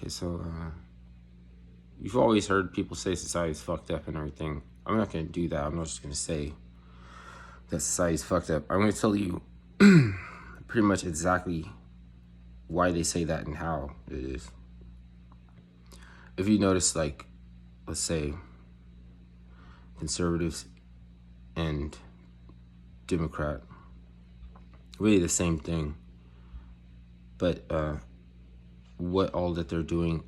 Okay, so you've always heard people say society's fucked up and everything. I'm not going to do that. I'm not just going to say that society's fucked up. I'm going to tell you pretty much exactly why they say that and how it is. If you notice, like, let's say conservatives and Democrat, really the same thing, but what all that they're doing,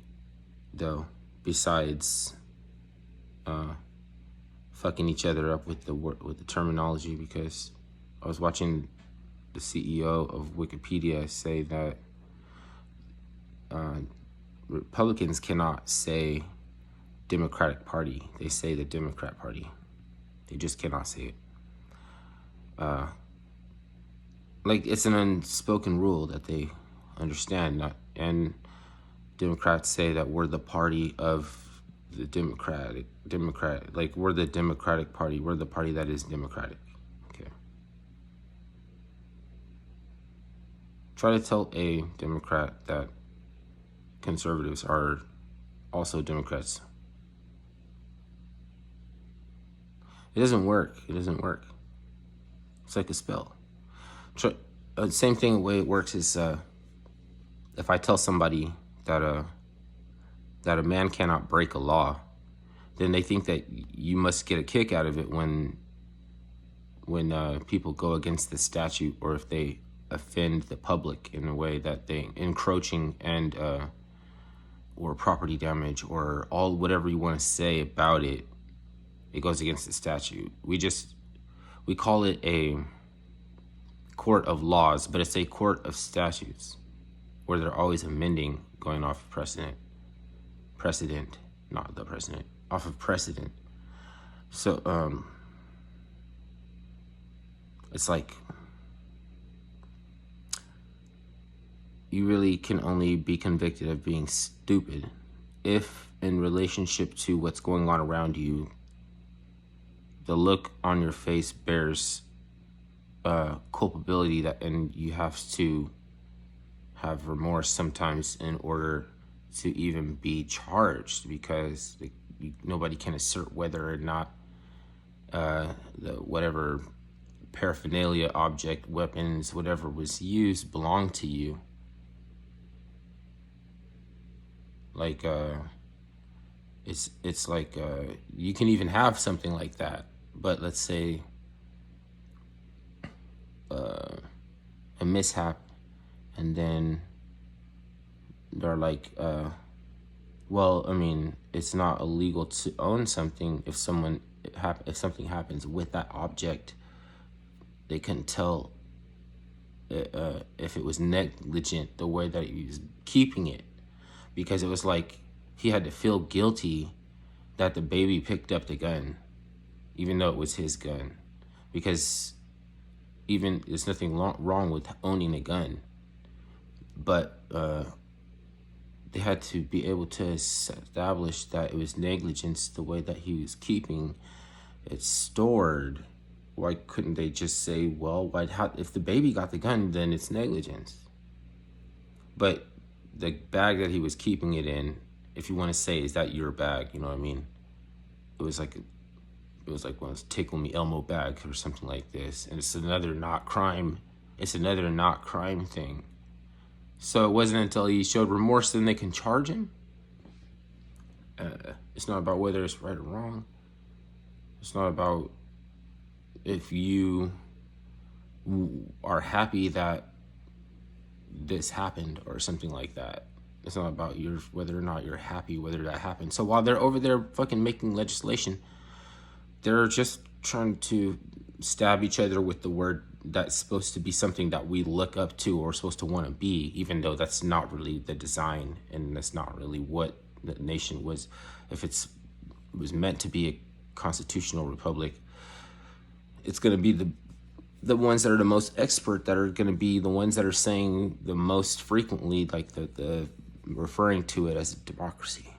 though, besides fucking each other up with the terminology, because I was watching the CEO of Wikipedia say that Republicans cannot say Democratic Party. They say the Democrat Party. They just cannot say it. Like, it's an unspoken rule that they understand. And Democrats say that we're the party of the Democrat. Like, we're the Democratic Party. We're the party that is democratic. Okay. Try to tell a Democrat that conservatives are also Democrats. It doesn't work. It doesn't work. It's like a spell. Same thing, the way it works is if I tell somebody that a man cannot break a law, then they think that you must get a kick out of it when people go against the statute, or if they offend the public in a way that they encroaching and or property damage or all whatever you want to say about it, it goes against the statute. We call it a court of laws, but it's a court of statutes where they're always amending, going off of precedent, not the president, off of precedent. So it's like you really can only be convicted of being stupid if, in relationship to what's going on around you, the look on your face bears culpability, that, and you have to have remorse sometimes in order to even be charged, because nobody can assert whether or not the whatever paraphernalia, object, weapons, whatever was used belonged to you. Like it's like you can even have something like that, but let's say a mishap, and then they're like, well, I mean, it's not illegal to own something if something happens with that object. They couldn't tell if it was negligent the way that he was keeping it, because it was like he had to feel guilty that the baby picked up the gun, even though it was his gun, because even there's nothing wrong with owning a gun, but they had to be able to establish that it was negligence the way that he was keeping it stored. Why couldn't they just say, well, if the baby got the gun, then it's negligence? But the bag that he was keeping it in, if you want to say, is that your bag? You know what I mean? It was like one of those Tickle Me Elmo bag or something like this, and it's another not crime. It's another not crime thing. So it wasn't until he showed remorse then they can charge him. It's not about whether it's right or wrong. It's not about if you are happy that this happened or something like that. It's not about whether or not you're happy whether that happened. So while they're over there fucking making legislation, they're just trying to stab each other with the word that's supposed to be something that we look up to or supposed to want to be, even though that's not really the design, and that's not really what the nation was. If it was meant to be a constitutional republic, it's going to be the ones that are the most expert that are going to be the ones that are saying the most frequently, like the referring to it as a democracy,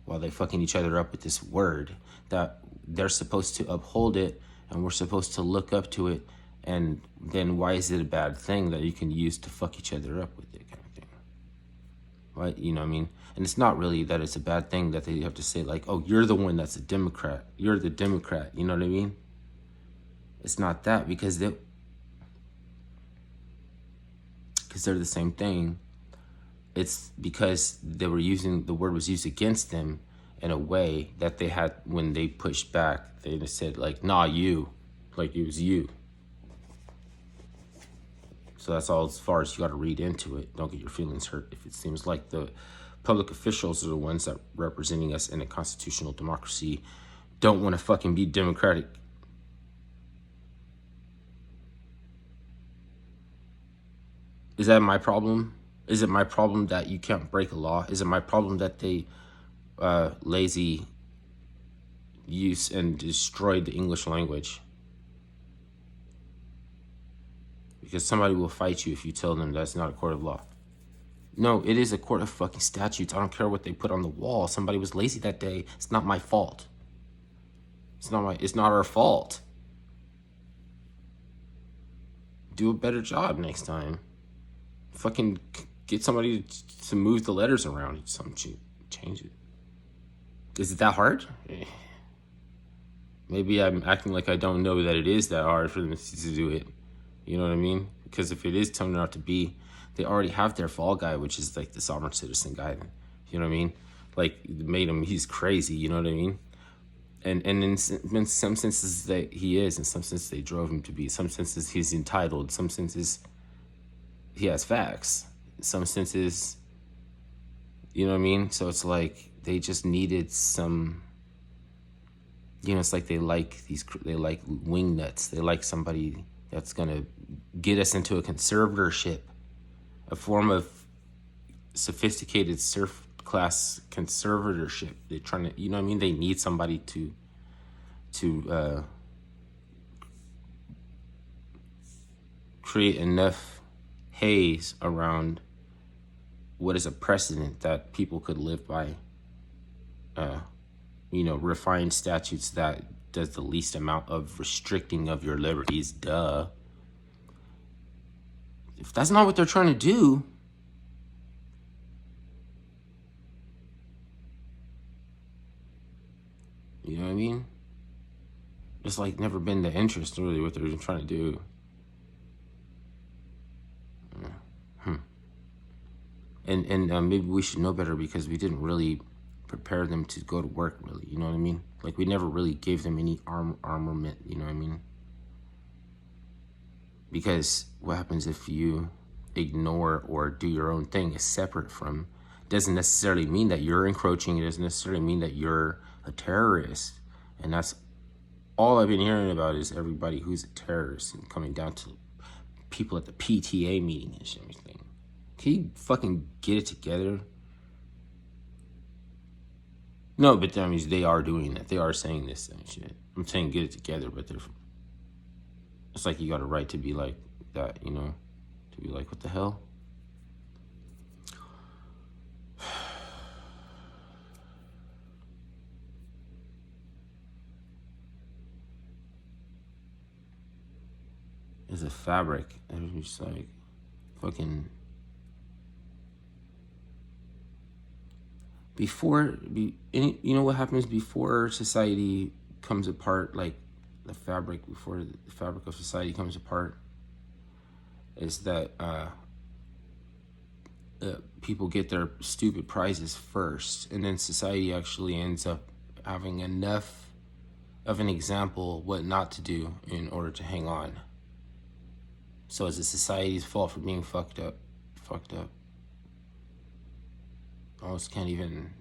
while they fucking each other up with this word that they're supposed to uphold it and we're supposed to look up to it. And then why is it a bad thing that you can use to fuck each other up with it, kind of thing? Right? You know what I mean? And it's not really that it's a bad thing that they have to say like, oh, you're the one that's a Democrat. You're the Democrat. You know what I mean? It's not that because they're the same thing. It's because they were using, the word was used against them in a way that they had, when they pushed back, they just said like, nah, you, like it was you. So that's all as far as you got to read into it. Don't get your feelings hurt if it seems like the public officials are the ones that representing us in a constitutional democracy don't want to fucking be democratic. Is that my problem? Is it my problem that you can't break a law? Is it my problem that they lazy use and destroyed the English language? Because somebody will fight you if you tell them that's not a court of law. No, it is a court of fucking statutes. I don't care what they put on the wall. Somebody was lazy that day. It's not my fault. It's not our fault. Do a better job next time. Fucking get somebody to move the letters around. Change it. Is it that hard? Maybe I'm acting like I don't know that it is that hard for them to do it. You know what I mean? Because if it is turning out to be, they already have their fall guy, which is like the sovereign citizen guy. You know what I mean? Like made him, he's crazy. You know what I mean? And in some senses that he is, in some senses they drove him to be. In some senses he's entitled. In some senses he has facts. In some senses, you know what I mean? So it's like they just needed some. You know, it's like they like wing nuts. They like somebody that's gonna get us into a conservatorship, a form of sophisticated serf class conservatorship. They're trying to, you know what I mean? They need somebody to create enough haze around what is a precedent that people could live by. You know, refined statutes that does the least amount of restricting of your liberties. Duh. If that's not what they're trying to do, you know what I mean? It's like never been the interest really what they're trying to do. And maybe we should know better because we didn't really prepare them to go to work really, you know what I mean? Like we never really gave them any armament, you know what I mean? Because what happens if you ignore or do your own thing is separate from, doesn't necessarily mean that you're encroaching, it doesn't necessarily mean that you're a terrorist. And that's all I've been hearing about is everybody who's a terrorist and coming down to people at the PTA meeting and everything. Can you fucking get it together? No, but that means they are doing that. They are saying this and shit. I'm saying get it together, but it's like you got a right to be like that, you know? To be like, what the hell? It's a fabric. And it's just like, fucking... you know what happens before society comes apart, like before the fabric of society comes apart, is that people get their stupid prizes first, and then society actually ends up having enough of an example what not to do in order to hang on. So is it society's fault for being fucked up? Almost can't even